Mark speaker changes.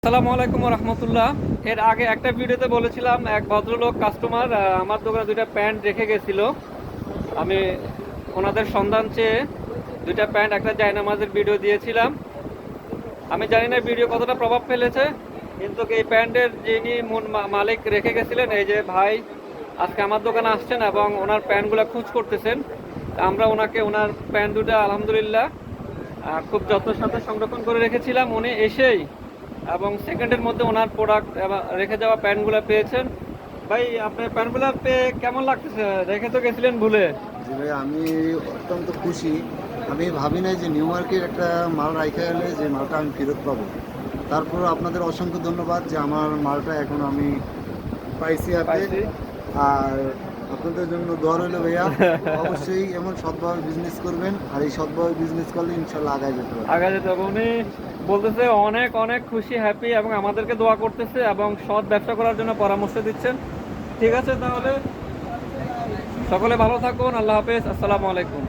Speaker 1: আসসালামু আলাইকুম রহমতুল্লাহ। এর আগে একটা ভিডিওতে বলেছিলাম এক ভদ্রলোক কাস্টমার আমার দোকানে দুইটা প্যান্ট রেখে গেছিল। আমি ওনাদের সন্ধান চেয়ে দুইটা প্যান্ট একটা জায়নামাজের ভিডিও দিয়েছিলাম। আমি জানি না ভিডিও কতটা প্রভাব ফেলেছে, কিন্তু এই প্যান্টের যিনি মালিক রেখে গেছিলেন, এই যে ভাই আজকে আমার দোকানে আসছেন এবং ওনার প্যান্টগুলো খোঁজ করতেছেন। আমরা ওনাকে ওনার প্যান্ট দুটো আলহামদুলিল্লাহ খুব যত্নের সাথে সংরক্ষণ করে রেখেছিলাম। উনি এসেই এবং সেকেন্ডের মধ্যে ওনার প্রোডাক্ট রেখে যাওয়া প্যান্টগুলো পেয়েছেন। ভাই আপনার প্যান্টগুলো পেয়ে কেমন লাগতেছে? রেখে তো গেছিলেন ভুলে।
Speaker 2: জি ভাই, আমি অত্যন্ত খুশি। আমি ভাবি নাই যে নিউ মার্কেট একটা মাল রাইখা গেলে যে মালটা আমি ফেরত পাবো। তারপর আপনাদের অসংখ্য ধন্যবাদ যে আমার মালটা এখন আমি পাইছি হাতে।
Speaker 1: পাইছি।
Speaker 2: আর আপনাদের জন্য দোয়া রইল ভাইয়া। অবশ্যই এমন সৎভাবে বিজনেস করবেন, আর এই সৎভাবে বিজনেস করলে ইনশাল্লাহ আগায় যেতে পারবেন।
Speaker 1: আগে যেতে হবে। উনি বলতেছে অনেক অনেক খুশি, হ্যাপি এবং আমাদেরকে দোয়া করতেছে এবং সৎ ব্যবসা করার জন্য পরামর্শ দিচ্ছেন। ঠিক আছে, তাহলে সকলে ভালো থাকুন। আল্লাহ হাফেজ। আসসালামু আলাইকুম।